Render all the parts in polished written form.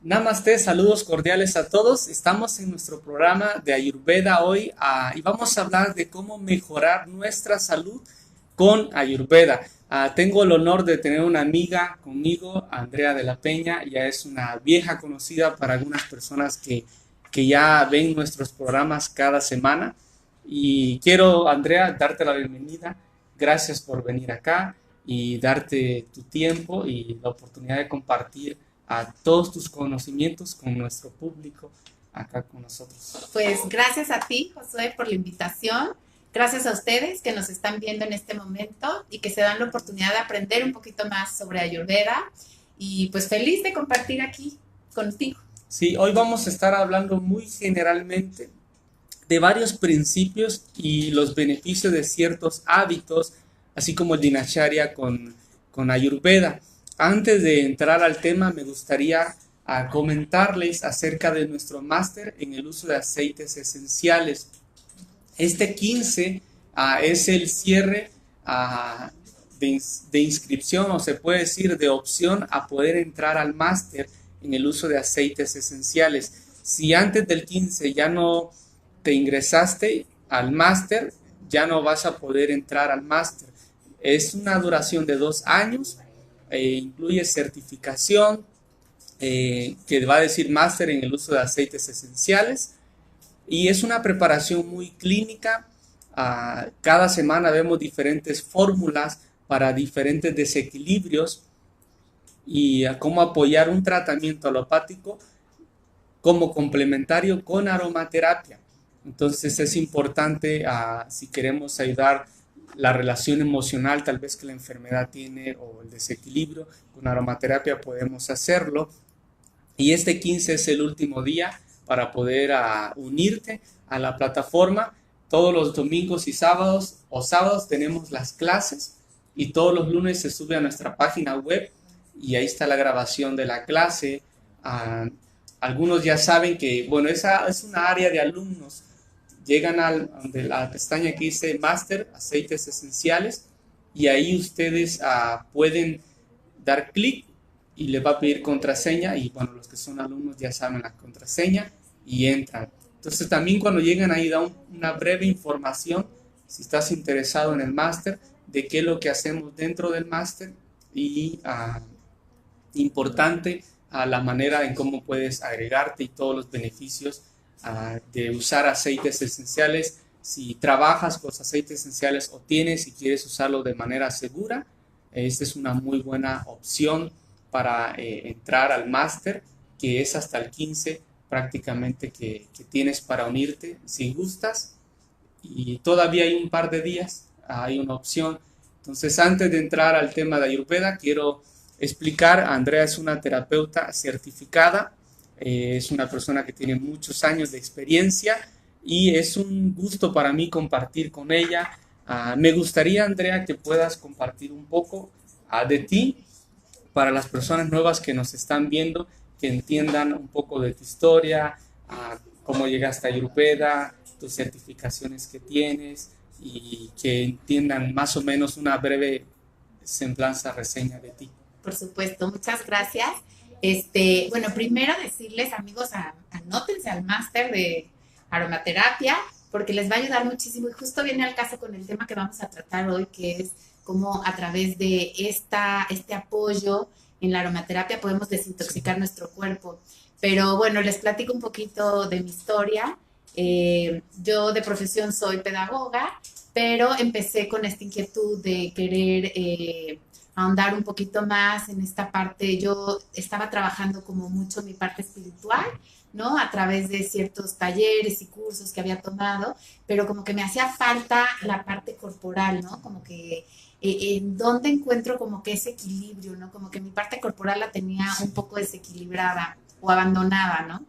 Namaste, saludos cordiales a todos. Estamos en nuestro programa de Ayurveda hoy y vamos a hablar de cómo mejorar nuestra salud con Ayurveda. Tengo el honor de tener una amiga conmigo, Andrea de la Peña. Ya es una vieja conocida para algunas personas que ya ven nuestros programas cada semana. Y quiero, Andrea, darte la bienvenida. Gracias por venir acá y darte tu tiempo y la oportunidad de compartir a todos tus conocimientos con nuestro público acá con nosotros. Pues gracias a ti, Josué, por la invitación. Gracias a ustedes que nos están viendo en este momento y que se dan la oportunidad de aprender un poquito más sobre Ayurveda. Y pues feliz de compartir aquí contigo. Sí, hoy vamos a estar hablando muy generalmente de varios principios y los beneficios de ciertos hábitos, así como el dinacharya con Ayurveda. Antes de entrar al tema, me gustaría comentarles acerca de nuestro máster en el uso de aceites esenciales. Este 15 es el cierre de inscripción, o se puede decir de opción a poder entrar al máster en el uso de aceites esenciales. Si antes del 15 ya no te ingresaste al máster, ya no vas a poder entrar al máster. Es una duración de 2 años. Incluye certificación que va a decir máster en el uso de aceites esenciales y es una preparación muy clínica. Cada semana vemos diferentes fórmulas para diferentes desequilibrios y cómo apoyar un tratamiento alopático como complementario con aromaterapia. Entonces es importante si queremos ayudar la relación emocional tal vez que la enfermedad tiene o el desequilibrio, con aromaterapia podemos hacerlo. Y este 15 es el último día para poder unirte a la plataforma. Todos los domingos y sábados tenemos las clases y todos los lunes se sube a nuestra página web y ahí está la grabación de la clase. Algunos ya saben que, bueno, esa es una área de alumnos. Llegan a la pestaña que dice Máster, Aceites Esenciales, y ahí ustedes pueden dar clic y les va a pedir contraseña, y bueno, los que son alumnos ya saben la contraseña y entran. Entonces también cuando llegan ahí da una breve información, si estás interesado en el máster, de qué es lo que hacemos dentro del máster y importante la manera en cómo puedes agregarte y todos los beneficios de usar aceites esenciales. Si trabajas con los aceites esenciales o tienes y quieres usarlo de manera segura, esta es una muy buena opción para entrar al máster, que es hasta el 15 prácticamente que tienes para unirte si gustas, y todavía hay un par de días, hay una opción. Entonces, antes de entrar al tema de Ayurveda, quiero explicar, Andrea es una terapeuta certificada. Es una persona que tiene muchos años de experiencia y es un gusto para mí compartir con ella. Me gustaría, Andrea, que puedas compartir un poco de ti para las personas nuevas que nos están viendo, que entiendan un poco de tu historia, cómo llegaste a Ayurveda, tus certificaciones que tienes y que entiendan más o menos una breve semblanza, reseña de ti. Por supuesto, muchas gracias. Bueno, primero decirles, amigos, anótense al máster de aromaterapia porque les va a ayudar muchísimo y justo viene al caso con el tema que vamos a tratar hoy, que es cómo a través de este apoyo en la aromaterapia podemos desintoxicar nuestro cuerpo. Pero bueno, les platico un poquito de mi historia. Yo de profesión soy pedagoga, pero empecé con esta inquietud de querer ahondar un poquito más en esta parte. Yo estaba trabajando como mucho mi parte espiritual, ¿no? A través de ciertos talleres y cursos que había tomado, pero como que me hacía falta la parte corporal, ¿no? Como que en dónde encuentro como que ese equilibrio, ¿no? Como que mi parte corporal la tenía un poco desequilibrada o abandonada, ¿no?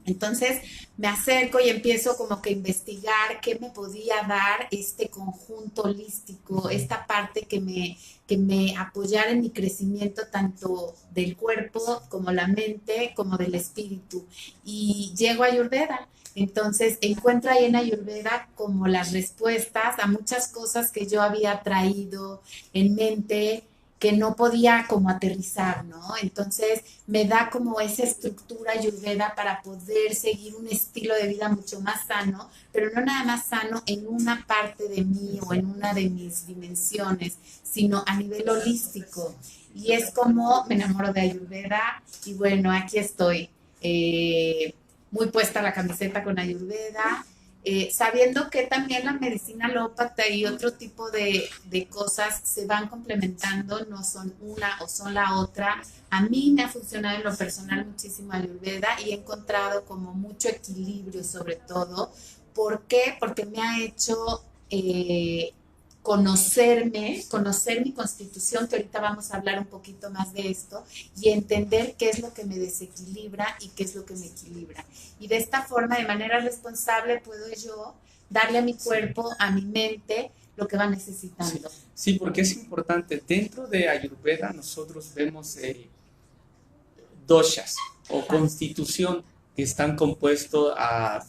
Entonces me acerco y empiezo como que a investigar qué me podía dar este conjunto holístico, esta parte que me apoyara en mi crecimiento tanto del cuerpo como la mente, como del espíritu. Y llego a Ayurveda. Entonces encuentro ahí en Ayurveda como las respuestas a muchas cosas que yo había traído en mente que no podía como aterrizar, ¿no? Entonces me da como esa estructura ayurveda para poder seguir un estilo de vida mucho más sano, pero no nada más sano en una parte de mí o en una de mis dimensiones, sino a nivel holístico. Y es como me enamoro de Ayurveda y bueno, aquí estoy, muy puesta la camiseta con Ayurveda, sabiendo que también la medicina alópata y otro tipo de cosas se van complementando, no son una o son la otra. A mí me ha funcionado en lo personal muchísimo Ayurveda y he encontrado como mucho equilibrio sobre todo. ¿Por qué? Porque me ha hecho conocerme, conocer mi constitución, que ahorita vamos a hablar un poquito más de esto, y entender qué es lo que me desequilibra y qué es lo que me equilibra. Y de esta forma, de manera responsable, puedo yo darle a mi cuerpo, a mi mente, lo que va necesitando. Sí, sí, porque es importante. Dentro de Ayurveda nosotros vemos doshas o constitución que están compuestos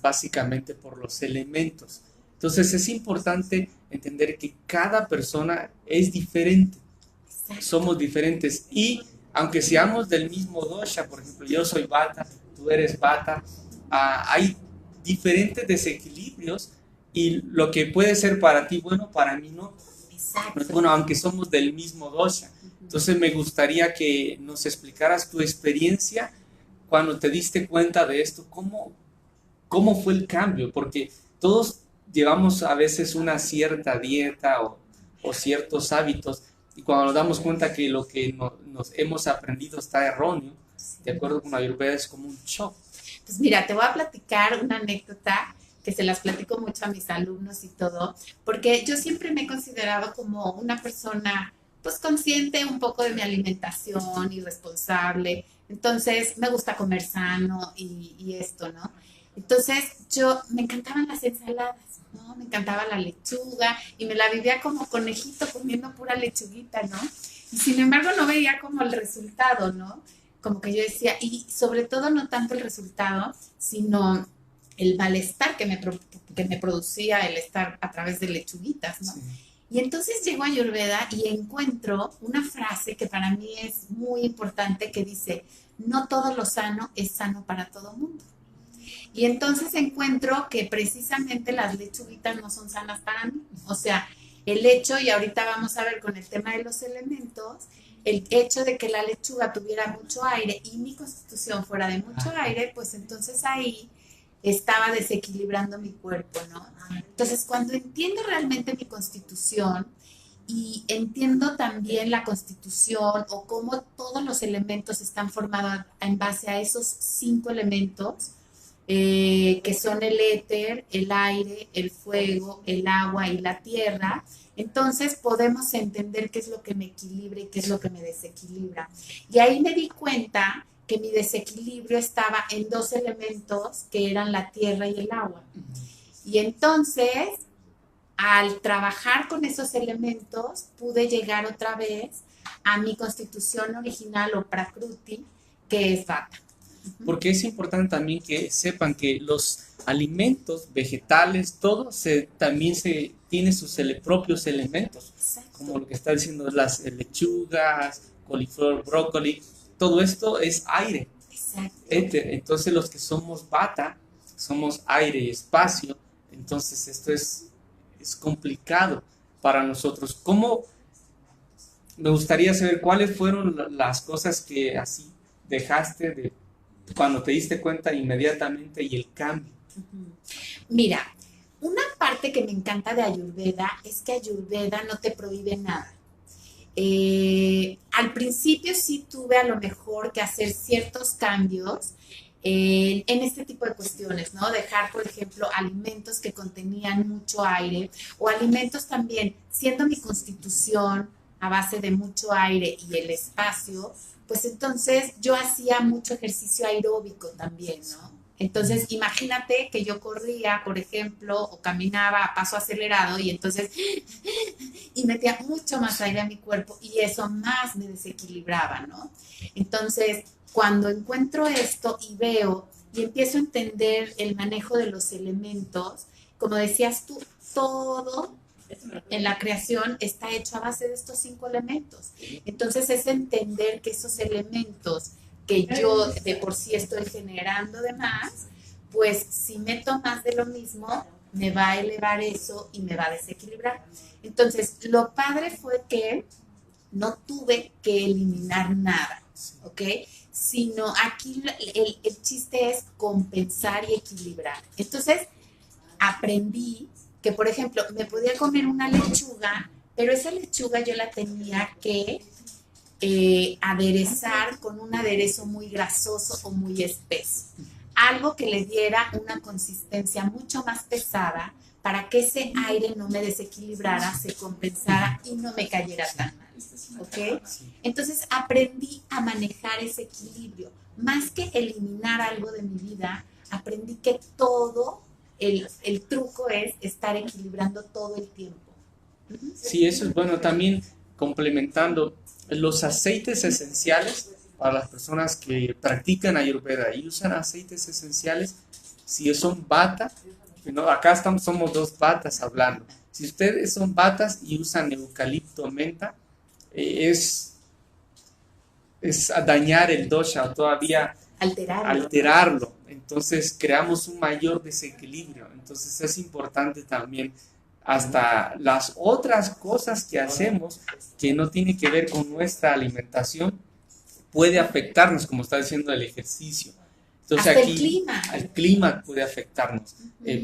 básicamente por los elementos. Entonces es importante entender que cada persona es diferente. Exacto. Somos diferentes y aunque seamos del mismo dosha, por ejemplo, yo soy Vata, tú eres Vata, hay diferentes desequilibrios y lo que puede ser para ti bueno, para mí no. Exacto. Bueno, aunque somos del mismo dosha. Entonces me gustaría que nos explicaras tu experiencia cuando te diste cuenta de esto, cómo fue el cambio, porque todos llevamos a veces una cierta dieta o ciertos hábitos y cuando nos damos cuenta que lo que nos hemos aprendido está erróneo, de acuerdo con Ayurveda, es como un shock. Pues mira, te voy a platicar una anécdota que se las platico mucho a mis alumnos y todo, porque yo siempre me he considerado como una persona pues consciente un poco de mi alimentación y responsable, entonces me gusta comer sano y esto, ¿no? Entonces me encantaban las ensaladas, ¿no? Me encantaba la lechuga y me la vivía como conejito comiendo pura lechuguita, ¿no? Y sin embargo no veía como el resultado, ¿no? Como que yo decía, y sobre todo no tanto el resultado, sino el malestar que me producía el estar a través de lechuguitas, ¿no? Sí. Y entonces llego a Ayurveda y encuentro una frase que para mí es muy importante que dice, no todo lo sano es sano para todo mundo. Y entonces encuentro que precisamente las lechuguitas no son sanas para mí. O sea, el hecho, y ahorita vamos a ver con el tema de los elementos, el hecho de que la lechuga tuviera mucho aire y mi constitución fuera de mucho aire, pues entonces ahí estaba desequilibrando mi cuerpo, ¿no? Entonces, cuando entiendo realmente mi constitución y entiendo también la constitución o cómo todos los elementos están formados en base a esos 5 elementos, que son el éter, el aire, el fuego, el agua y la tierra, entonces podemos entender qué es lo que me equilibra y qué es lo que me desequilibra. Y ahí me di cuenta que mi desequilibrio estaba en 2 elementos que eran la tierra y el agua. Y entonces, al trabajar con esos elementos, pude llegar otra vez a mi constitución original o Prakruti, que es Vata. Porque es importante también que sepan que los alimentos vegetales, todo también tiene sus propios elementos. Exacto. Como lo que está diciendo las lechugas, coliflor, brócoli, todo esto es aire. Exacto. Entonces los que somos Vata, somos aire y espacio, entonces esto es complicado para nosotros. Me gustaría saber cuáles fueron las cosas que así dejaste cuando te diste cuenta inmediatamente y el cambio. Mira, una parte que me encanta de Ayurveda es que Ayurveda no te prohíbe nada. Al principio sí tuve a lo mejor que hacer ciertos cambios en este tipo de cuestiones, ¿no? Dejar, por ejemplo, alimentos que contenían mucho aire o alimentos también, siendo mi constitución a base de mucho aire y el espacio, pues entonces yo hacía mucho ejercicio aeróbico también, ¿no? Entonces imagínate que yo corría, por ejemplo, o caminaba a paso acelerado y entonces y metía mucho más aire a mi cuerpo y eso más me desequilibraba, ¿no? Entonces, cuando encuentro esto y veo y empiezo a entender el manejo de los elementos, como decías tú, todo en la creación está hecho a base de estos 5 elementos. Entonces es entender que esos elementos que yo de por sí estoy generando de más, pues si meto más de lo mismo, me va a elevar eso y me va a desequilibrar. Entonces, lo padre fue que no tuve que eliminar nada, ¿ok? Sino aquí el chiste es compensar y equilibrar. Entonces, aprendí que, por ejemplo, me podía comer una lechuga, pero esa lechuga yo la tenía que aderezar con un aderezo muy grasoso o muy espeso. Algo que le diera una consistencia mucho más pesada para que ese aire no me desequilibrara, se compensara y no me cayera tan mal. ¿Ok? Entonces aprendí a manejar ese equilibrio. Más que eliminar algo de mi vida, aprendí que todo, el truco es estar equilibrando todo el tiempo. Sí, eso es bueno. También complementando, los aceites esenciales para las personas que practican Ayurveda y usan aceites esenciales, si son bata, ¿no? Acá somos dos batas hablando. Si ustedes son batas y usan eucalipto menta, es a dañar el dosha o todavía alterarlo. Entonces creamos un mayor desequilibrio. Entonces es importante también hasta las otras cosas que hacemos que no tiene que ver con nuestra alimentación puede afectarnos, como está diciendo el ejercicio. Entonces hasta aquí el clima puede afectarnos.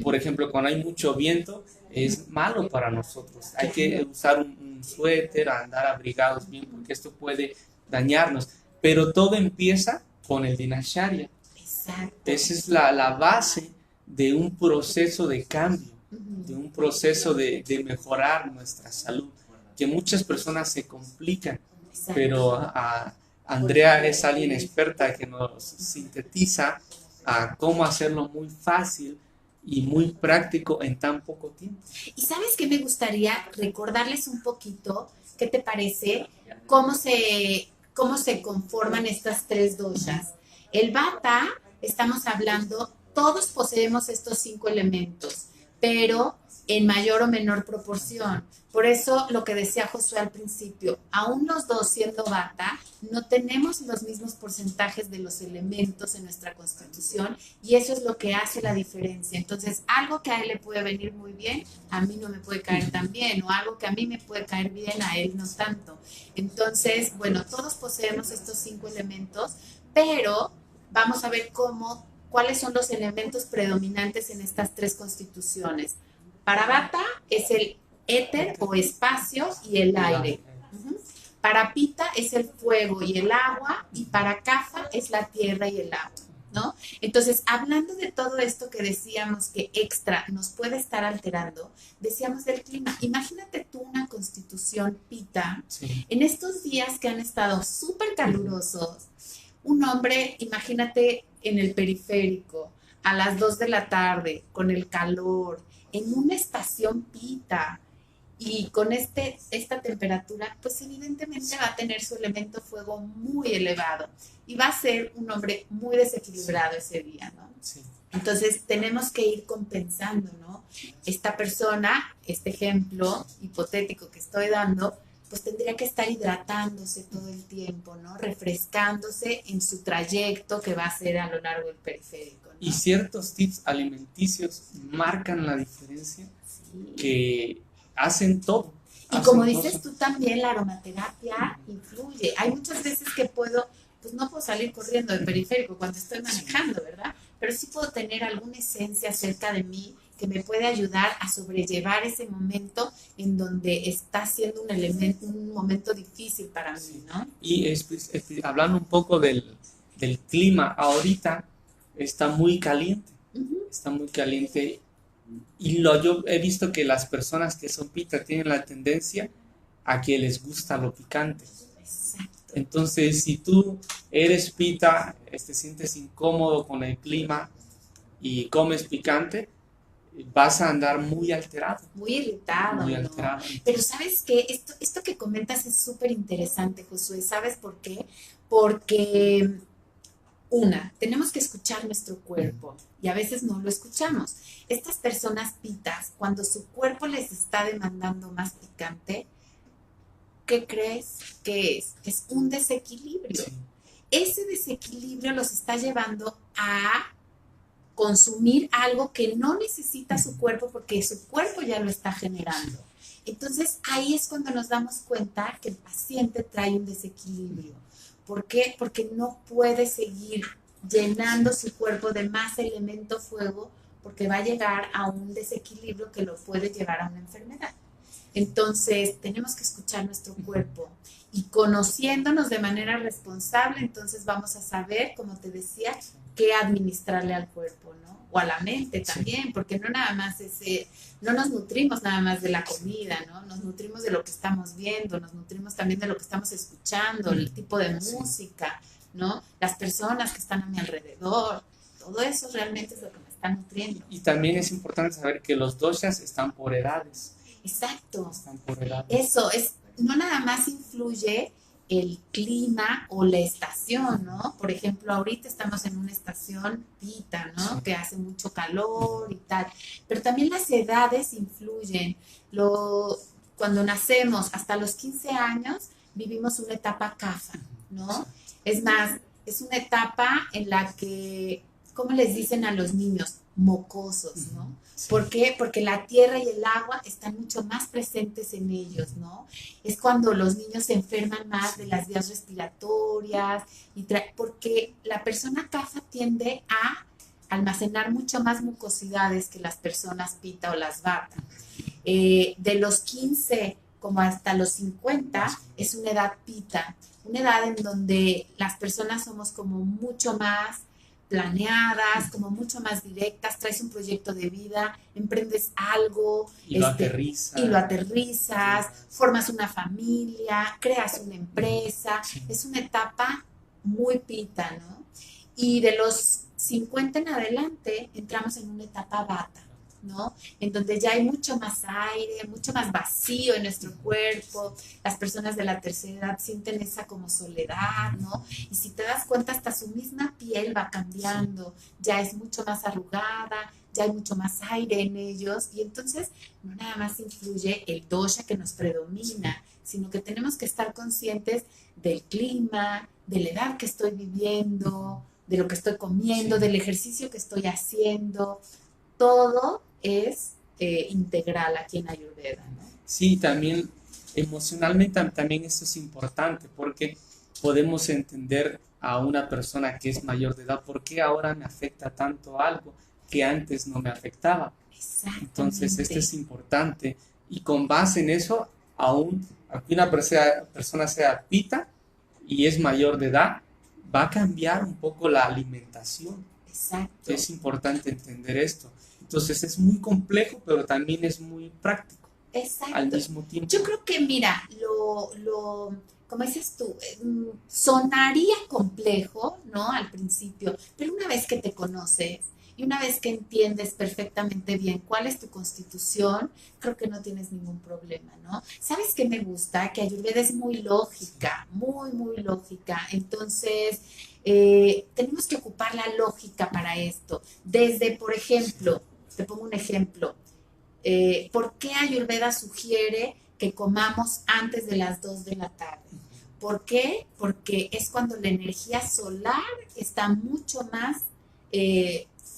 Por ejemplo, cuando hay mucho viento es malo para nosotros. Hay que usar un suéter, andar abrigados bien porque esto puede dañarnos. Pero todo empieza con el dinacharya. Exacto. Esa es la base de un proceso de cambio, de un proceso de mejorar nuestra salud, que muchas personas se complican, pero Andrea es alguien experta que nos sintetiza a cómo hacerlo muy fácil y muy práctico en tan poco tiempo. Y sabes qué me gustaría recordarles un poquito, ¿qué te parece? Cómo se conforman estas 3 doshas. El vata, estamos hablando, todos poseemos estos 5 elementos, pero en mayor o menor proporción. Por eso lo que decía Josué al principio, aún los dos siendo vata, no tenemos los mismos porcentajes de los elementos en nuestra constitución y eso es lo que hace la diferencia. Entonces, algo que a él le puede venir muy bien, a mí no me puede caer tan bien, o algo que a mí me puede caer bien, a él no tanto. Entonces, bueno, todos poseemos estos 5 elementos, pero vamos a ver cuáles son los elementos predominantes en estas 3 constituciones. Para Vata es el éter o espacio y el aire. Para Pita es el fuego y el agua, y para Kapha es la tierra y el agua, ¿no? Entonces, hablando de todo esto que decíamos que extra nos puede estar alterando, decíamos del clima. Imagínate tú una constitución Pita, en estos días que han estado súper calurosos, un hombre, imagínate en el periférico, a las 2 de la tarde, con el calor, en una estación Pita, y con esta temperatura, pues evidentemente va a tener su elemento fuego muy elevado y va a ser un hombre muy desequilibrado ese día, ¿no? Sí. Entonces tenemos que ir compensando, ¿no? Esta persona, este ejemplo hipotético que estoy dando, pues tendría que estar hidratándose todo el tiempo, ¿no? Refrescándose en su trayecto que va a hacer a lo largo del periférico, ¿no? Y ciertos tips alimenticios marcan la diferencia, que hacen todo. Y como dices tú también, la aromaterapia influye. Hay muchas veces que pues no puedo salir corriendo del periférico cuando estoy manejando, ¿verdad? Pero sí puedo tener alguna esencia cerca de mí que me puede ayudar a sobrellevar ese momento en donde está siendo un momento difícil para mí, ¿no? Y hablando un poco del clima, ahorita está muy caliente, está muy caliente. Y yo he visto que las personas que son pita tienen la tendencia a que les gusta lo picante. Exacto. Entonces, si tú eres pita, te sientes incómodo con el clima y comes picante, vas a andar muy alterado. Muy irritado. Muy ¿no? alterado. Pero ¿sabes qué? Esto que comentas es súper interesante, Josué. ¿Sabes por qué? Porque tenemos que escuchar nuestro cuerpo y a veces no lo escuchamos. Estas personas pitas, cuando su cuerpo les está demandando más picante, ¿qué crees que es? Es un desequilibrio. Sí. Ese desequilibrio los está llevando a consumir algo que no necesita su cuerpo porque su cuerpo ya lo está generando. Entonces, ahí es cuando nos damos cuenta que el paciente trae un desequilibrio. ¿Por qué? Porque no puede seguir llenando su cuerpo de más elemento fuego porque va a llegar a un desequilibrio que lo puede llevar a una enfermedad. Entonces, tenemos que escuchar nuestro cuerpo y conociéndonos de manera responsable, entonces vamos a saber, como te decía, qué administrarle al cuerpo, ¿no? O a la mente también, sí. Porque no nada más no nos nutrimos nada más de la comida, ¿no? Nos nutrimos de lo que estamos viendo, nos nutrimos también de lo que estamos escuchando, el tipo de música, ¿no? Las personas que están a mi alrededor, todo eso realmente es lo que me está nutriendo. Y también es importante saber que los doshas están por edades. Exacto. Están por edades. Eso es, no nada más influye el clima o la estación, ¿no? Por ejemplo, ahorita estamos en una estación pita, ¿no? Sí. Que hace mucho calor y tal. Pero también las edades influyen. Cuando nacemos hasta los 15 años vivimos una etapa kapha, ¿no? Es más, es una etapa en la que, ¿cómo les dicen a los niños? Mocosos, ¿no? Sí. ¿Por qué? Porque la tierra y el agua están mucho más presentes en ellos, ¿no? Es cuando los niños se enferman más de las vías respiratorias, porque la persona kapha tiende a almacenar mucho más mucosidades que las personas pita o las vata. De los 15 como hasta los 50 es una edad pita, una edad en donde las personas somos como mucho más planeadas, como mucho más directas, traes un proyecto de vida, emprendes algo y lo aterrizas, formas una familia, creas una empresa, sí. Es una etapa muy pita, ¿no? Y de los 50 en adelante entramos en una etapa vata, ¿no? En donde ya hay mucho más aire, mucho más vacío en nuestro cuerpo, las personas de la tercera edad sienten esa como soledad, ¿no? Y si te das cuenta, hasta su misma piel va cambiando, ya es mucho más arrugada, ya hay mucho más aire en ellos, y entonces no nada más influye el dosha que nos predomina, sino que tenemos que estar conscientes del clima, de la edad que estoy viviendo, de lo que estoy comiendo, del ejercicio que estoy haciendo. Todo es integral aquí en Ayurveda, ¿no? Sí, también emocionalmente también esto es importante porque podemos entender a una persona que es mayor de edad por qué ahora me afecta tanto algo que antes no me afectaba. Entonces esto es importante y con base en eso, aún aquí una persona sea pita y es mayor de edad, va a cambiar un poco la alimentación. Exacto. Es importante entender esto. Entonces es muy complejo, pero también es muy práctico. Exacto. Al mismo tiempo. Yo creo que, mira, como dices tú, sonaría complejo, ¿no? Al principio, pero una vez que te conoces y una vez que entiendes perfectamente bien cuál es tu constitución, creo que no tienes ningún problema, ¿no? ¿Sabes qué me gusta? Que Ayurveda es muy lógica, muy, muy lógica. Entonces, tenemos que ocupar la lógica para esto. Desde, por ejemplo, te pongo un ejemplo. ¿Por qué Ayurveda sugiere que comamos antes de las 2 de la tarde? ¿Por qué? Porque es cuando la energía solar está mucho más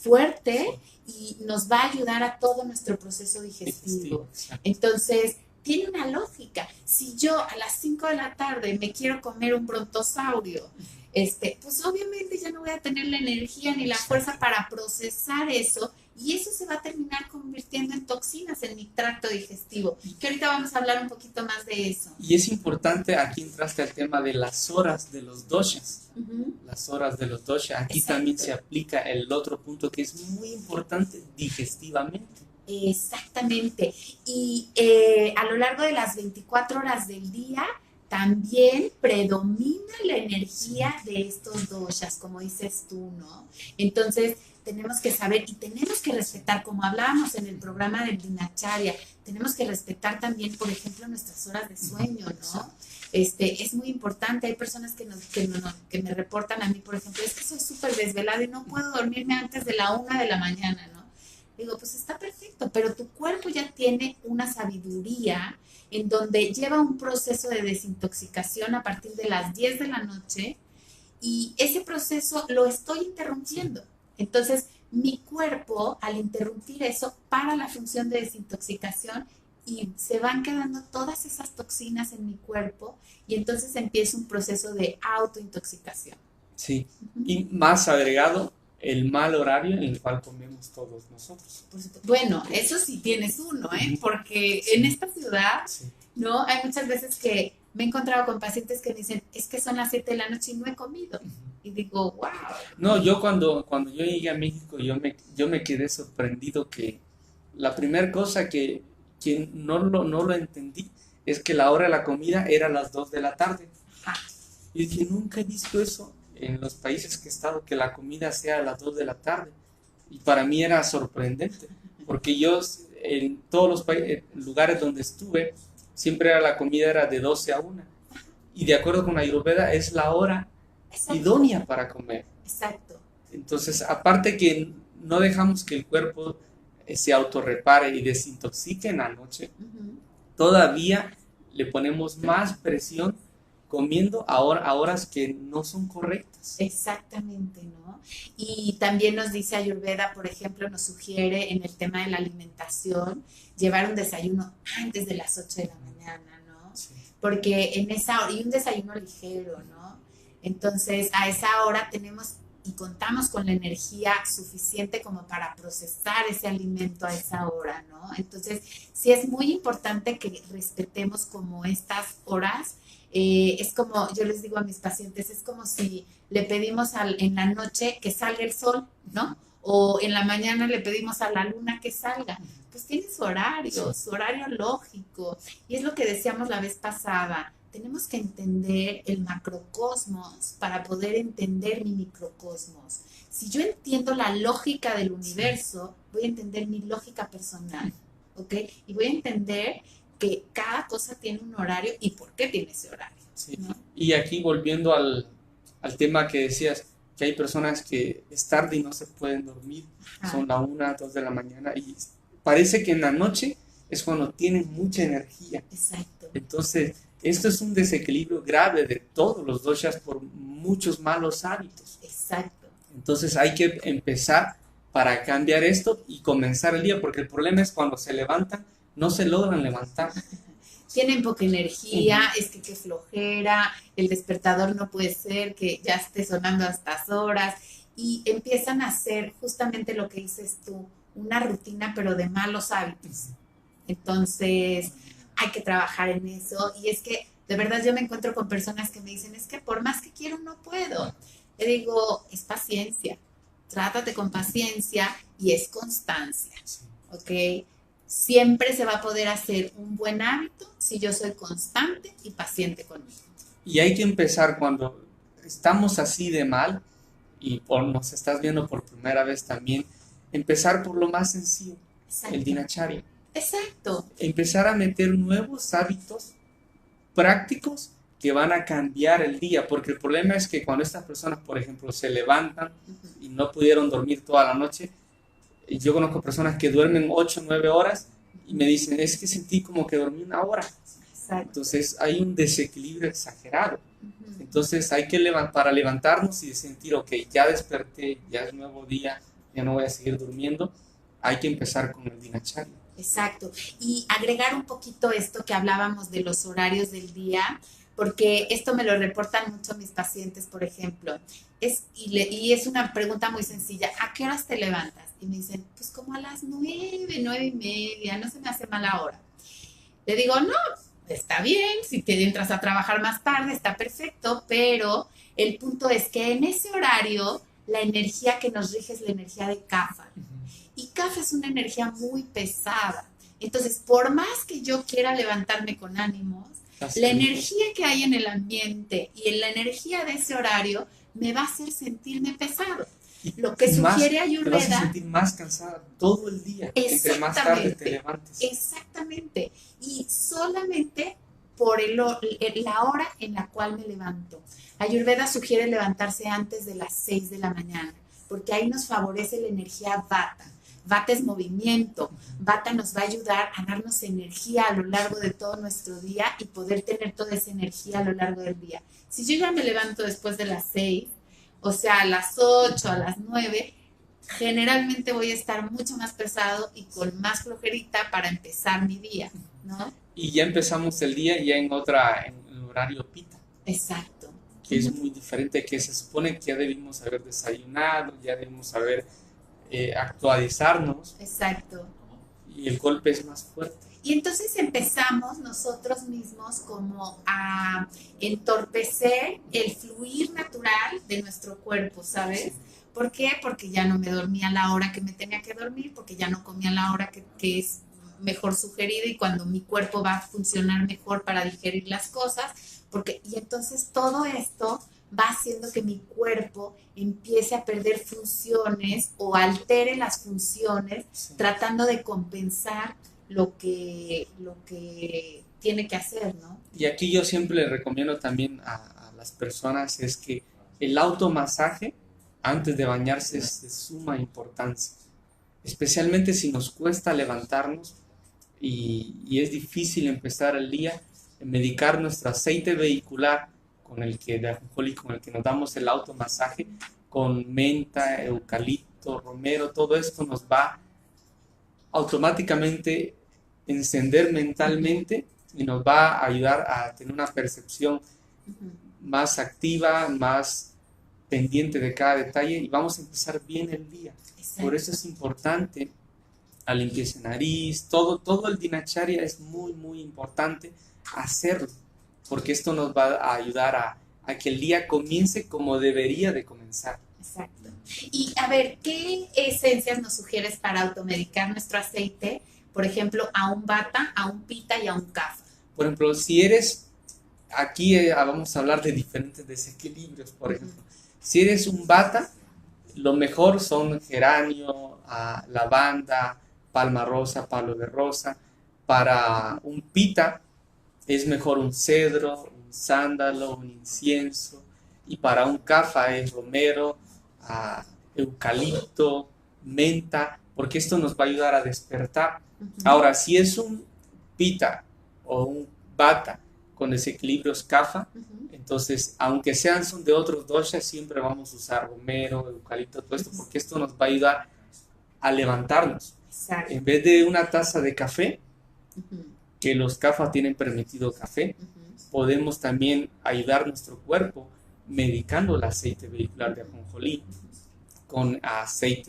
fuerte y nos va a ayudar a todo nuestro proceso digestivo. Entonces, tiene una lógica. Si yo a las 5 de la tarde me quiero comer un brontosaurio, pues obviamente ya no voy a tener la energía ni la fuerza para procesar eso y eso se va a terminar convirtiendo en toxinas en mi tracto digestivo, que ahorita vamos a hablar un poquito más de eso. Y es importante, aquí entraste al tema de las horas de los doshas, las horas de los doshas, aquí Exacto. También se aplica el otro punto que es muy importante digestivamente. Exactamente, y a lo largo de las 24 horas del día también predomina la energía de estos doshas, como dices tú, ¿no? Entonces, tenemos que saber y tenemos que respetar, como hablábamos en el programa del Dinacharya, tenemos que respetar también, por ejemplo, nuestras horas de sueño, ¿no? Es muy importante. Hay personas que me reportan a mí, por ejemplo, es que soy súper desvelada y no puedo dormirme antes de la 1 de la mañana, ¿no? Digo, pues está perfecto, pero tu cuerpo ya tiene una sabiduría en donde lleva un proceso de desintoxicación a partir de las 10 de la noche y ese proceso lo estoy interrumpiendo. Entonces, mi cuerpo, al interrumpir eso, para la función de desintoxicación y se van quedando todas esas toxinas en mi cuerpo y entonces empieza un proceso de autointoxicación. Sí, y más agregado, el mal horario en el cual comemos todos nosotros. Bueno, eso sí tienes uno, porque en esta ciudad, ¿no? Hay muchas veces que me he encontrado con pacientes que me dicen, es que son las 7 de la noche y no he comido. Y digo, wow. No, yo cuando yo llegué a México, yo me quedé sorprendido que la primera cosa que no lo entendí es que la hora de la comida era a las 2 de la tarde. Ajá. Y dije, nunca he visto eso en los países que he estado, que la comida sea a las 2 de la tarde. Y para mí era sorprendente, porque yo en todos los lugares donde estuve, siempre la comida era de 12 a 1. Y de acuerdo con la Ayurveda, es la hora idónea para comer. Exacto. Entonces, aparte que no dejamos que el cuerpo se autorrepare y desintoxique en la noche, todavía le ponemos más presión comiendo a horas que no son correctas. Exactamente, ¿no? Y también nos dice Ayurveda, por ejemplo, nos sugiere en el tema de la alimentación llevar un desayuno antes de las 8 de la mañana, ¿no? Sí. Porque en esa hora, y un desayuno ligero, ¿no? Entonces, a esa hora tenemos y contamos con la energía suficiente como para procesar ese alimento a esa hora, ¿no? Entonces, sí es muy importante que respetemos como estas horas. Es como, yo les digo a mis pacientes, es como si le pedimos en la noche que salga el sol, ¿no? O en la mañana le pedimos a la luna que salga. Pues tiene su horario lógico. Y es lo que decíamos la vez pasada. Tenemos que entender el macrocosmos para poder entender mi microcosmos. Si yo entiendo la lógica del universo, voy a entender mi lógica personal, ¿ok? Y voy a entender que cada cosa tiene un horario y por qué tiene ese horario. Sí. ¿No? Y aquí volviendo al tema que decías, que hay personas que es tarde y no se pueden dormir, son la 1, 2 de la mañana y parece que en la noche es cuando tienen mucha energía. Exacto. Entonces, esto es un desequilibrio grave de todos los doshas por muchos malos hábitos. Exacto. Entonces hay que empezar para cambiar esto y comenzar el día, porque el problema es cuando se levantan, no se logran levantar. Tienen poca energía, es que qué flojera, el despertador no puede ser que ya esté sonando a estas horas y empiezan a hacer justamente lo que dices tú, una rutina pero de malos hábitos. Entonces hay que trabajar en eso y es que de verdad yo me encuentro con personas que me dicen, es que por más que quiero no puedo. Le digo, es paciencia, trátate con paciencia y es constancia, ¿ok? Siempre se va a poder hacer un buen hábito si yo soy constante y paciente conmigo. Y hay que empezar cuando estamos así de mal y nos estás viendo por primera vez también, empezar por lo más sencillo, exacto, el dinacharya. Exacto. Empezar a meter nuevos hábitos prácticos que van a cambiar el día, porque el problema es que cuando estas personas, por ejemplo, se levantan y no pudieron dormir toda la noche, yo conozco personas que duermen 8 o 9 horas y me dicen, es que sentí como que dormí 1 hora. Exacto. Entonces hay un desequilibrio exagerado. Entonces hay que para levantarnos y sentir, ok, ya desperté, ya es nuevo día, ya no voy a seguir durmiendo, hay que empezar con el dinacharya. Exacto. Y agregar un poquito esto que hablábamos de los horarios del día, porque esto me lo reportan mucho mis pacientes, por ejemplo. Y es una pregunta muy sencilla. ¿A qué horas te levantas? Y me dicen, pues como a las 9, 9:30, no se me hace mala hora. Le digo, no, está bien, si te entras a trabajar más tarde, está perfecto, pero el punto es que en ese horario la energía que nos rige es la energía de Kapha. Y Kapha es una energía muy pesada. Entonces, por más que yo quiera levantarme con ánimos, la energía que hay en el ambiente y en la energía de ese horario me va a hacer sentirme pesado. Lo que sugiere Ayurveda... Te vas a sentir más cansada todo el día, entre más tarde te levantes. Exactamente. Y solamente por la hora en la cual me levanto. Ayurveda sugiere levantarse antes de las 6 de la mañana, porque ahí nos favorece la energía Vata. Vata es movimiento. Vata nos va a ayudar a darnos energía a lo largo de todo nuestro día y poder tener toda esa energía a lo largo del día. Si yo ya me levanto después de las 6, o sea, a las 8, a las 9, generalmente voy a estar mucho más pesado y con más flojerita para empezar mi día, ¿no? Y ya empezamos el día ya en el horario pita. Exacto. Que es muy diferente, que se supone que ya debimos haber desayunado, ya debimos haber actualizarnos. Exacto. Y el golpe es más fuerte. Y entonces empezamos nosotros mismos como a entorpecer el fluir natural de nuestro cuerpo, ¿sabes? ¿Por qué? Porque ya no me dormía a la hora que me tenía que dormir, porque ya no comía a la hora que es mejor sugerida y cuando mi cuerpo va a funcionar mejor para digerir las cosas, y entonces todo esto va haciendo que mi cuerpo empiece a perder funciones o altere las funciones, sí, tratando de compensar lo que tiene que hacer, ¿no? Y aquí yo siempre le recomiendo también a las personas es que el automasaje antes de bañarse es de suma importancia, especialmente si nos cuesta levantarnos y es difícil empezar el día, medicar nuestro aceite vehicular de ajonjolí, con el que nos damos el automasaje, con menta, eucalipto, romero, todo esto nos va automáticamente encender mentalmente y nos va a ayudar a tener una percepción más activa, más pendiente de cada detalle y vamos a empezar bien el día. Exacto. Por eso es importante la limpieza de nariz, todo el dinacharya es muy, muy importante hacerlo, porque esto nos va a ayudar a que el día comience como debería de comenzar. Exacto. Y a ver, ¿qué esencias nos sugieres para automedicar nuestro aceite? Por ejemplo, a un Vata, a un Pitta y a un Kapha. Por ejemplo, si eres, aquí vamos a hablar de diferentes desequilibrios, por ejemplo. Si eres un Vata, lo mejor son geranio, lavanda, palma rosa, palo de rosa. Para un Pitta es mejor un cedro, un sándalo, un incienso. Y para un Kapha es romero, eucalipto, menta, porque esto nos va a ayudar a despertar. Ahora, si es un Pitta o un Vata con desequilibrios Kapha, entonces, aunque son de otros doshas, siempre vamos a usar romero, eucalipto, todo esto, porque esto nos va a ayudar a levantarnos. Exacto. En vez de una taza de café, que los Kapha tienen permitido café, podemos también ayudar a nuestro cuerpo medicando el aceite vehicular de ajonjolí con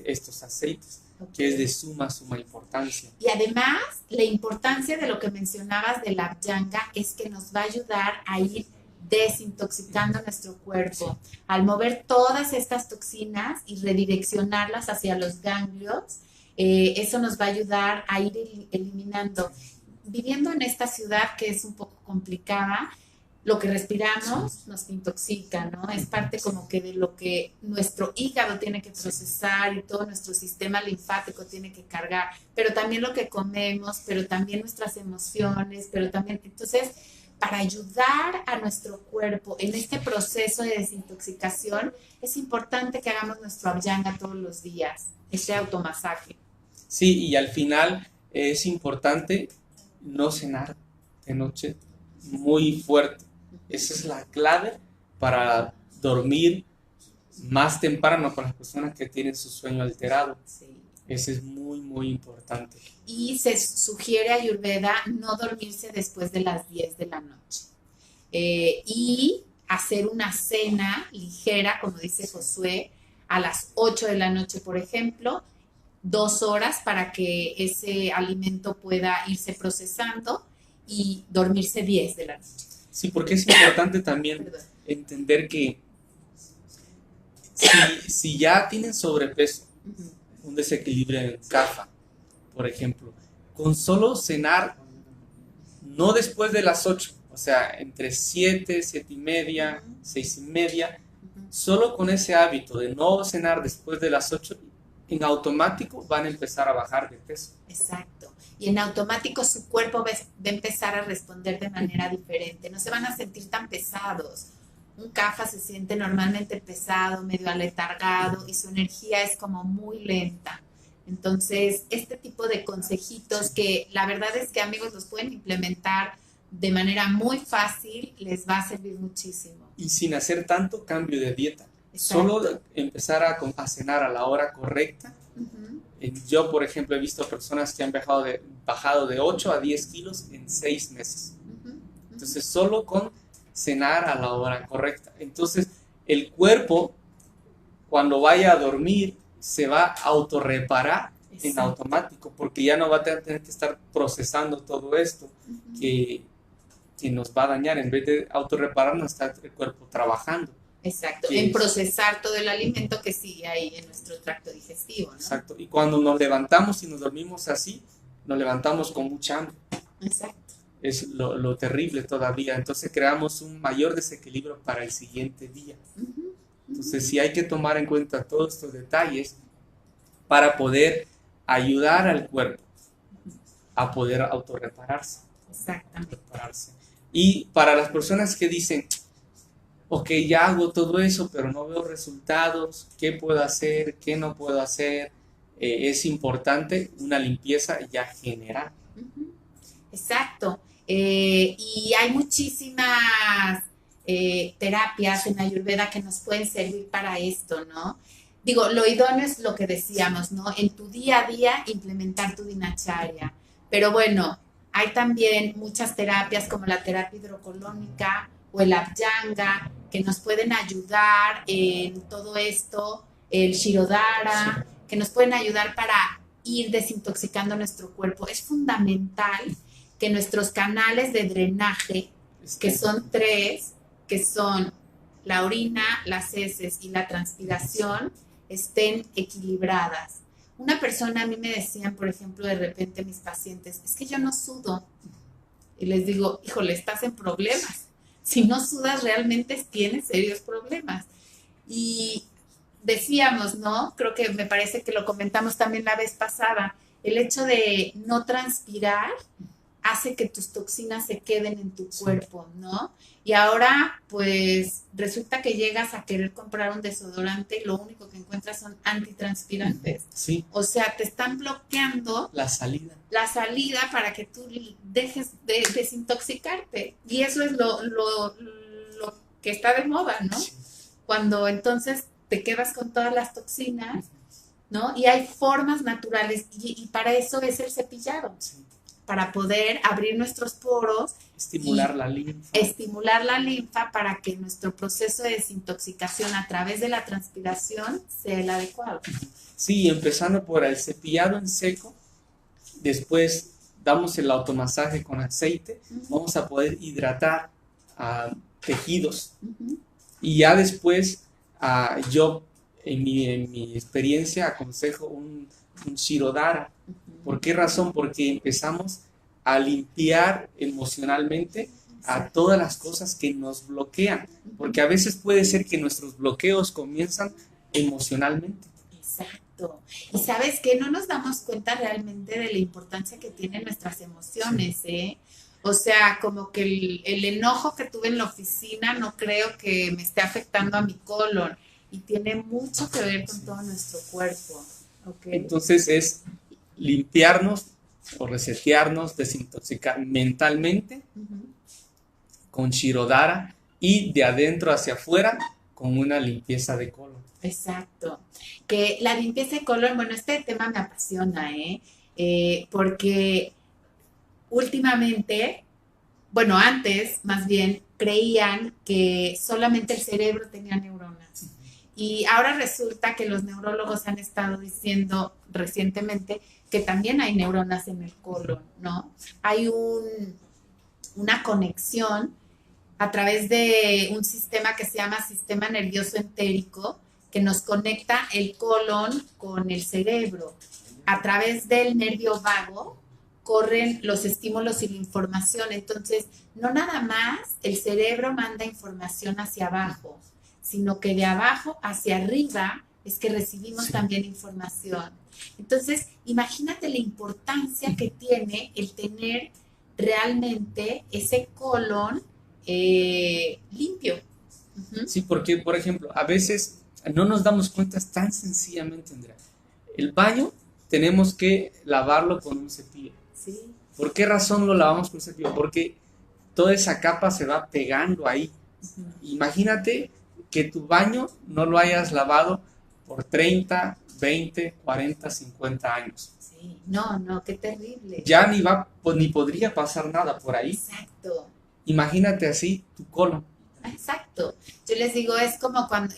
estos aceites, que es de suma importancia. Y además, la importancia de lo que mencionabas de la Abhyanga es que nos va a ayudar a ir desintoxicando nuestro cuerpo. Sí. Al mover todas estas toxinas y redireccionarlas hacia los ganglios, eso nos va a ayudar a ir eliminando. Viviendo en esta ciudad que es un poco complicada, lo que respiramos nos intoxica, ¿no? Es parte como que de lo que nuestro hígado tiene que procesar y todo nuestro sistema linfático tiene que cargar, pero también lo que comemos, pero también nuestras emociones, pero también, entonces, para ayudar a nuestro cuerpo en este proceso de desintoxicación, es importante que hagamos nuestro Abhyanga todos los días, este automasaje. Sí, y al final es importante no cenar de noche muy fuerte. Esa es la clave para dormir más temprano para las personas que tienen su sueño alterado. Sí. Eso es muy, muy importante. Y se sugiere a Ayurveda no dormirse después de las 10 de la noche. Y hacer una cena ligera, como dice Josué, a las 8 de la noche, por ejemplo, 2 horas para que ese alimento pueda irse procesando y dormirse 10 de la noche. Sí, porque es importante también entender que si ya tienen sobrepeso, un desequilibrio en Kapha, por ejemplo, con solo cenar, no después de las 8, o sea, entre 7, 7 y media, 6 y media, solo con ese hábito de no cenar después de las 8, en automático van a empezar a bajar de peso. Exacto. y en automático su cuerpo va a empezar a responder de manera diferente. No se van a sentir tan pesados. Un CAFA se siente normalmente pesado, medio aletargado y su energía es como muy lenta. Entonces, este tipo de consejitos que la verdad es que, amigos, los pueden implementar de manera muy fácil, les va a servir muchísimo. Y sin hacer tanto cambio de dieta. Exacto. Solo empezar a cenar a la hora correcta. Yo, por ejemplo, he visto personas que han bajado de 8 a 10 kilos en 6 meses. Entonces, solo con cenar a la hora correcta. Entonces, el cuerpo, cuando vaya a dormir, se va a autorreparar en automático, porque ya no va a tener que estar procesando todo esto que nos va a dañar. En vez de autorrepararnos, está el cuerpo trabajando. Exacto, en procesar todo el alimento que sigue ahí en nuestro tracto digestivo, ¿no? Exacto, y cuando nos levantamos y nos dormimos así, nos levantamos con mucha hambre. Exacto. Es lo terrible todavía. Entonces creamos un mayor desequilibrio para el siguiente día. Entonces sí hay que tomar en cuenta todos estos detalles para poder ayudar al cuerpo a poder autorrepararse. Exactamente. Y para las personas que dicen, ok, ya hago todo eso, pero no veo resultados, ¿qué puedo hacer? ¿Qué no puedo hacer? Es importante una limpieza ya general. Exacto. Y hay muchísimas terapias en Ayurveda que nos pueden servir para esto, ¿no? Digo, lo idóneo es lo que decíamos, ¿no? En tu día a día implementar tu dinacharya. Pero bueno, hay también muchas terapias como la terapia hidrocolónica o el Abhyanga que nos pueden ayudar en todo esto, el Shirodhara, que nos pueden ayudar para ir desintoxicando nuestro cuerpo. Es fundamental que nuestros canales de drenaje, que son 3, que son la orina, las heces y la transpiración, estén equilibradas. Una persona, a mí me decían, por ejemplo, de repente mis pacientes, es que yo no sudo. Y les digo, híjole, estás en problemas. Si no sudas, realmente tienes serios problemas. Y decíamos, ¿no? Creo que me parece que lo comentamos también la vez pasada, el hecho de no transpirar hace que tus toxinas se queden en tu cuerpo, ¿no? Y ahora, pues, resulta que llegas a querer comprar un desodorante y lo único que encuentras son antitranspirantes. Sí. O sea, te están bloqueando la salida para que tú dejes de desintoxicarte. Y eso es lo que está de moda, ¿no? Sí. Cuando entonces te quedas con todas las toxinas, ¿no? Y hay formas naturales y para eso es el cepillado. Sí. Para poder abrir nuestros poros. Estimular la linfa. Estimular la linfa para que nuestro proceso de desintoxicación a través de la transpiración sea el adecuado. Sí, empezando por el cepillado en seco, después damos el automasaje con aceite, vamos a poder hidratar tejidos. Y ya después, yo en mi experiencia aconsejo un Shirodhara. ¿Por qué razón? Porque empezamos a limpiar emocionalmente a todas las cosas que nos bloquean. Porque a veces puede ser que nuestros bloqueos comienzan emocionalmente. Exacto. Y ¿sabes qué? No nos damos cuenta realmente de la importancia que tienen nuestras emociones, ¿eh? O sea, como que el enojo que tuve en la oficina no creo que me esté afectando a mi colon. Y tiene mucho que ver con todo nuestro cuerpo. Okay. Entonces es limpiarnos o resetearnos, desintoxicar mentalmente con Shirodhara y de adentro hacia afuera con una limpieza de colon. Exacto. Que la limpieza de colon, bueno, este tema me apasiona, porque últimamente, bueno, antes más bien creían que solamente el cerebro tenía neuronas. Y ahora resulta que los neurólogos han estado diciendo recientemente que también hay neuronas en el colon, ¿no? Hay una conexión a través de un sistema que se llama sistema nervioso entérico, que nos conecta el colon con el cerebro. A través del nervio vago corren los estímulos y la información. Entonces, no nada más el cerebro manda información hacia abajo, sino que de abajo hacia arriba es que recibimos Sí. también información. Entonces, imagínate la importancia que tiene el tener realmente ese colon limpio. Ujú. Sí, porque, por ejemplo, a veces no nos damos cuenta tan sencillamente, Andrea. El baño tenemos que lavarlo con un cepillo. Sí, ¿Por qué razón lo lavamos con un cepillo? Porque toda esa capa se va pegando ahí. ujú, Imagínate que tu baño no lo hayas lavado por 30, 20, 40, 50 años. sí. No, no, qué terrible. Ya ni va, pues, ni podría pasar nada por ahí. Exacto. Imagínate así tu colon. Exacto. Yo les digo, es como cuando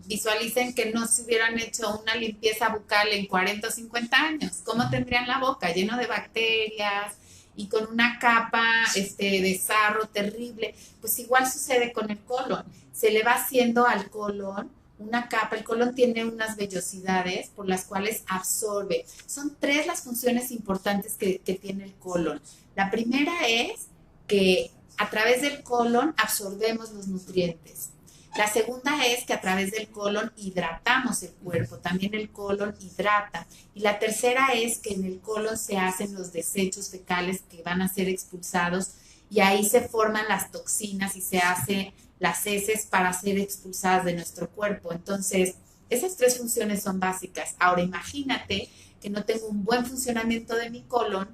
visualicen que no se hubieran hecho una limpieza bucal en 40 o 50 años. ¿Cómo tendrían la boca? Lleno de bacterias y con una capa de sarro terrible. Pues igual sucede con el colon. Se le va haciendo al colon una capa. El colon tiene unas vellosidades por las cuales absorbe. Son tres las funciones importantes que tiene el colon. La primera es que a través del colon absorbemos los nutrientes. La segunda es que a través del colon hidratamos el cuerpo, también el colon hidrata. Y la tercera es que en el colon se hacen los desechos fecales que van a ser expulsados y ahí se forman las toxinas y se hacen las heces para ser expulsadas de nuestro cuerpo. Entonces, esas tres funciones son básicas. Ahora imagínate que no tengo un buen funcionamiento de mi colon,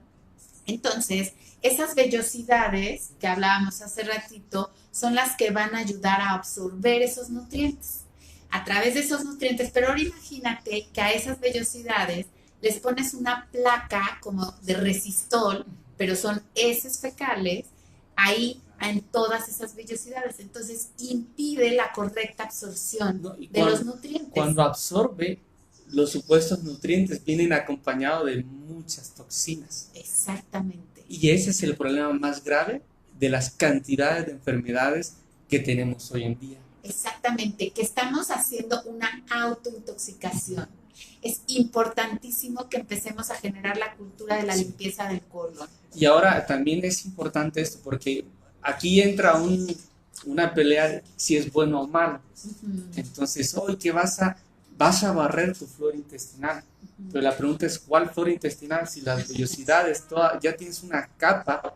entonces esas vellosidades que hablábamos hace ratito son las que van a ayudar a absorber esos nutrientes a través de esos nutrientes. Pero ahora imagínate que a esas vellosidades les pones una placa como de resistol, pero son heces fecales, ahí en todas esas vellosidades. Entonces impide la correcta absorción ¿No? Y de los nutrientes. cuando absorbe, los supuestos nutrientes vienen acompañados de muchas toxinas. Exactamente. Y ese es el problema más grave de las cantidades de enfermedades que tenemos hoy en día. Exactamente, que estamos haciendo una autointoxicación. Es importantísimo que empecemos a generar la cultura de la Sí. limpieza del colon. Y ahora también es importante esto, porque aquí entra una pelea si es bueno o malo. Ujú, Entonces, hoy que vas a barrer tu flora intestinal. ujú. Pero la pregunta es, ¿cuál flora intestinal? Si las vellosidades, ya tienes una capa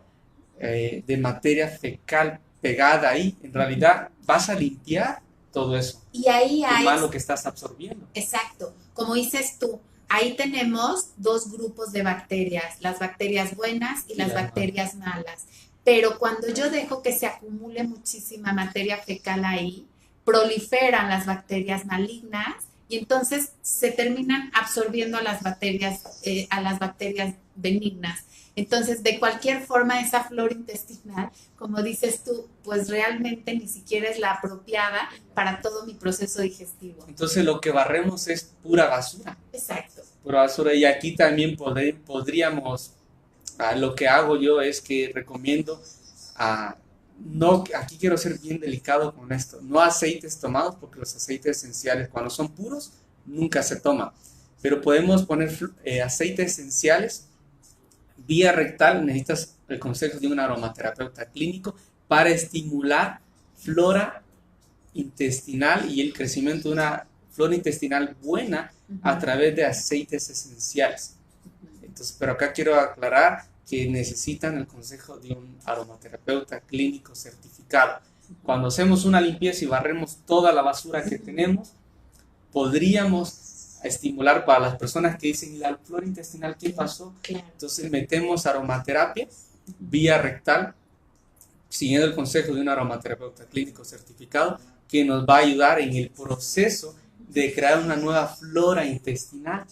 de materia fecal pegada ahí, en realidad vas a limpiar todo eso, Y ahí lo hay, malo que estás absorbiendo. exacto, como dices tú, ahí tenemos dos grupos de bacterias, las bacterias buenas y Y las las bacterias malas. Pero cuando yo dejo que se acumule muchísima materia fecal ahí, proliferan las bacterias malignas y entonces se terminan absorbiendo a las bacterias benignas. Entonces, de cualquier forma, esa flora intestinal, como dices tú, pues realmente ni siquiera es la apropiada para todo mi proceso digestivo. Entonces lo que barremos es pura basura, Exacto. pura basura. Y aquí también podríamos, lo que hago yo es que recomiendo, no, aquí quiero ser bien delicado con esto, no aceites tomados, porque los aceites esenciales cuando son puros nunca se toman, pero podemos poner aceites esenciales vía rectal. Necesitas el consejo de un aromaterapeuta clínico para estimular flora intestinal y el crecimiento de una flora intestinal buena a través de aceites esenciales. Entonces, pero acá quiero aclarar que necesitan el consejo de un aromaterapeuta clínico certificado. Cuando hacemos una limpieza y barremos toda la basura que tenemos, podríamos estimular para las personas que dicen, la flora intestinal, ¿qué pasó? Claro. Entonces metemos aromaterapia vía rectal, siguiendo el consejo de un aromaterapeuta clínico certificado, que nos va a ayudar en el proceso de crear una nueva flora intestinal.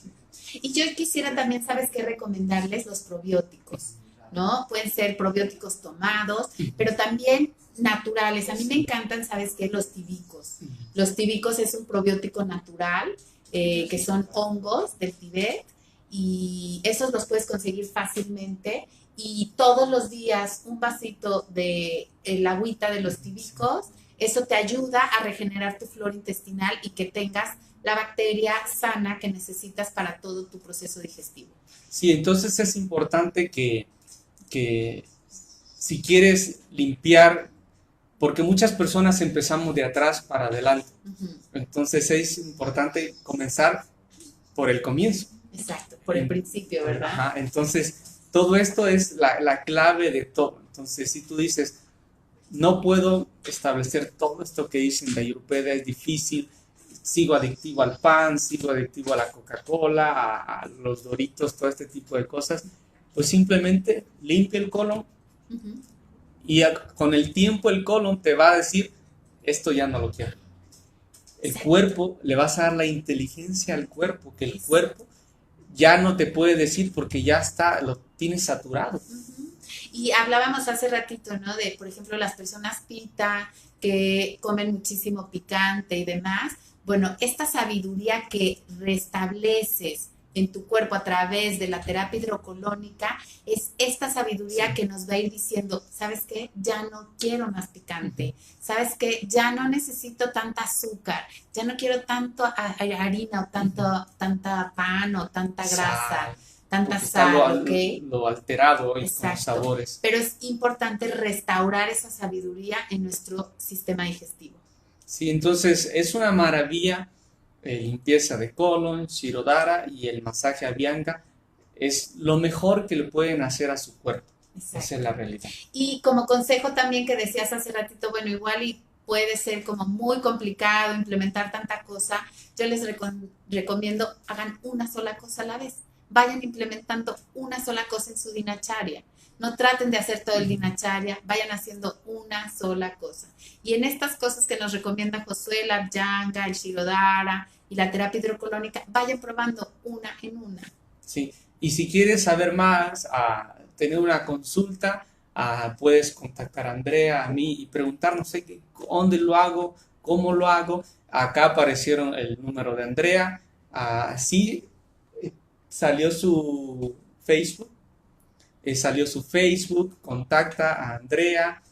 Y yo quisiera también, ¿sabes qué? Recomendarles los probióticos, ¿no? Pueden ser probióticos tomados, pero también naturales. A mí me encantan, ¿sabes qué? Los tibicos. Los tibicos es un probiótico natural, que son hongos del Tíbet, y esos los puedes conseguir fácilmente. Y todos los días un vasito de el agüita de los tibicos, eso te ayuda a regenerar tu flora intestinal y que tengas la bacteria sana que necesitas para todo tu proceso digestivo. Sí, entonces es importante que si quieres limpiar, porque muchas personas empezamos de atrás para adelante. Entonces es importante comenzar por el comienzo. Exacto, por el principio, ¿verdad? Ajá, entonces todo esto es la clave de todo. Entonces si tú dices, no puedo establecer todo esto que dicen de Ayurveda, es difícil, sigo adictivo al pan, sigo adictivo a la Coca-Cola, a los Doritos, todo este tipo de cosas, pues simplemente limpia el colon y con el tiempo el colon te va a decir, esto ya no lo quiero. El cuerpo, le vas a dar la inteligencia al cuerpo, que el cuerpo ya no te puede decir porque ya está, lo tienes saturado. Y hablábamos hace ratito, ¿no? De, por ejemplo, las personas pita, que comen muchísimo picante y demás. Bueno, esta sabiduría que restableces en tu cuerpo a través de la terapia hidrocolónica es esta sabiduría que nos va a ir diciendo, ¿sabes qué? Ya no quiero más picante, ¿sabes qué? Ya no necesito tanta azúcar, ya no quiero tanto harina o tanta pan o tanta grasa. Tanta sal, ¿ok? Lo alterado y con Exacto. sabores. Pero es importante restaurar esa sabiduría en nuestro sistema digestivo. Sí, entonces es una maravilla, limpieza de colon, Shirodhara y el masaje Abhyanga es lo mejor que le pueden hacer a su cuerpo. Exacto. Esa es la realidad. Y como consejo también que decías hace ratito, bueno, igual y puede ser como muy complicado implementar tanta cosa, yo les recomiendo hagan una sola cosa a la vez. Vayan implementando una sola cosa en su dinacharya. No traten de hacer todo el dinacharya, vayan haciendo una sola cosa. Y en estas cosas que nos recomienda Josué, el Abhyanga, el Shirodhara y la terapia hidrocolónica, vayan probando una en una. Sí, y si quieres saber más, tener una consulta, puedes contactar a Andrea, a mí y preguntarnos dónde lo hago, cómo lo hago. Acá aparecieron el número de Andrea. Sí, salió su Facebook, contacta a Andrea,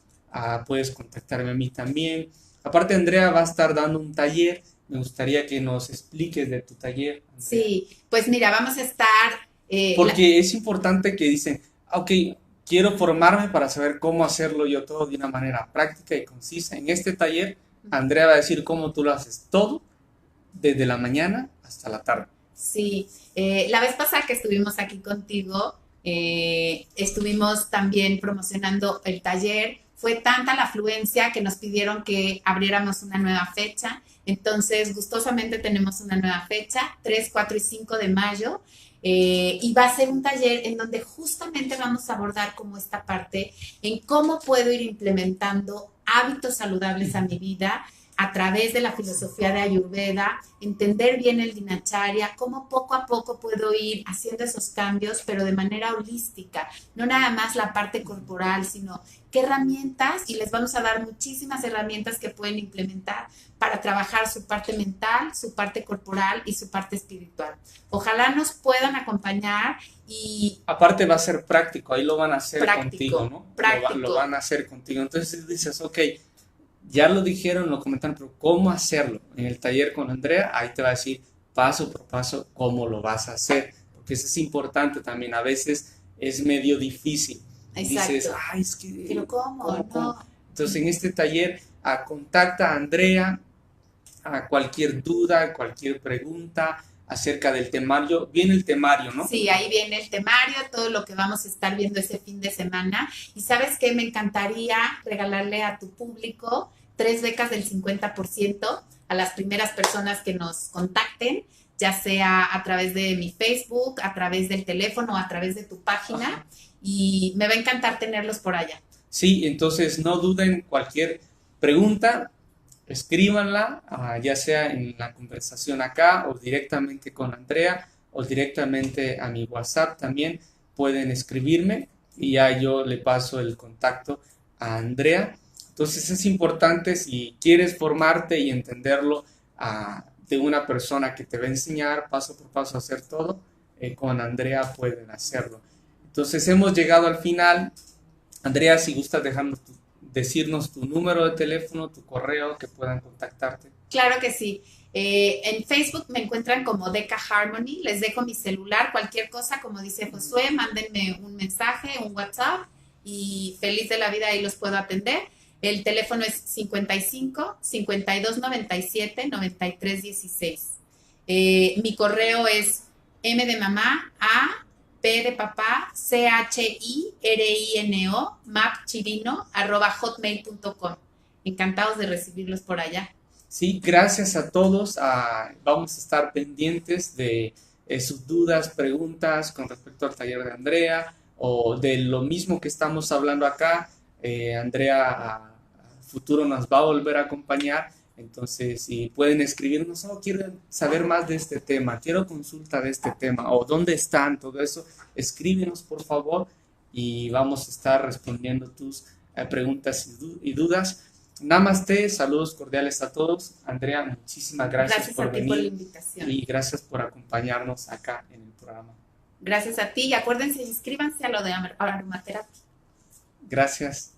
puedes contactarme a mí también. Aparte, Andrea va a estar dando un taller, me gustaría que nos expliques de tu taller, Andrea. Sí, pues mira, vamos a estar... Porque es importante que dicen, ok, quiero formarme para saber cómo hacerlo yo todo de una manera práctica y concisa. En este taller, Andrea va a decir cómo tú lo haces todo, desde la mañana hasta la tarde. Sí, la vez pasada que estuvimos aquí contigo, estuvimos también promocionando el taller. Fue tanta la afluencia que nos pidieron que abriéramos una nueva fecha. Entonces, gustosamente tenemos una nueva fecha, 3, 4 y 5 de mayo. Y va a ser un taller en donde justamente vamos a abordar como esta parte en cómo puedo ir implementando hábitos saludables a mi vida a través de la filosofía de Ayurveda, entender bien el dinacharya, cómo poco a poco puedo ir haciendo esos cambios, pero de manera holística, no nada más la parte corporal, sino qué herramientas, y les vamos a dar muchísimas herramientas que pueden implementar para trabajar su parte mental, su parte corporal y su parte espiritual. Ojalá nos puedan acompañar y... Aparte va a ser práctico, ahí lo van a hacer práctico, contigo, ¿no? Práctico. Lo van a hacer contigo. Entonces dices, ok, ya lo dijeron, lo comentaron, pero ¿cómo hacerlo? En el taller con Andrea, ahí te va a decir paso por paso cómo lo vas a hacer, porque eso es importante también, a veces es medio difícil. Exacto. Dices, ay, es que... ¿Pero cómo? No. Entonces en este taller, contacta a Andrea, a cualquier duda, cualquier pregunta acerca del temario. Viene el temario, ¿no? Sí, ahí viene el temario, todo lo que vamos a estar viendo ese fin de semana. Y ¿sabes qué? Me encantaría regalarle a tu público 3 becas del 50% a las primeras personas que nos contacten, ya sea a través de mi Facebook, a través del teléfono, a través de tu página. Ajá. Y me va a encantar tenerlos por allá. Sí, entonces no duden, cualquier pregunta, escríbanla, ya sea en la conversación acá o directamente con Andrea o directamente a mi WhatsApp también pueden escribirme y ya yo le paso el contacto a Andrea. Entonces es importante, si quieres formarte y entenderlo de una persona que te va a enseñar paso por paso a hacer todo, con Andrea pueden hacerlo. Entonces hemos llegado al final. Andrea, si gustas decirnos tu número de teléfono, tu correo, que puedan contactarte. Claro que sí. En Facebook me encuentran como Deca Harmony. Les dejo mi celular, cualquier cosa, como dice Josué, mándenme un mensaje, un WhatsApp y feliz de la vida ahí los puedo atender. El teléfono es 55 52 97 93 16. Mi correo es m de mamá a p de papá chirino @hotmail.com. Encantados de recibirlos por allá. Sí, gracias a todos. Vamos a estar pendientes de sus dudas, preguntas con respecto al taller de Andrea o de lo mismo que estamos hablando acá. Andrea a futuro nos va a volver a acompañar. Entonces, si pueden escribirnos, quiero saber más de este tema, quiero consulta de este tema, o dónde están, todo eso, escríbenos por favor y vamos a estar respondiendo tus preguntas y dudas. Namaste, saludos cordiales a todos. Andrea, muchísimas gracias por venir. Gracias a ti por la invitación. Y gracias por acompañarnos acá en el programa. Gracias a ti y acuérdense, inscríbanse a lo de aromaterapia. Gracias.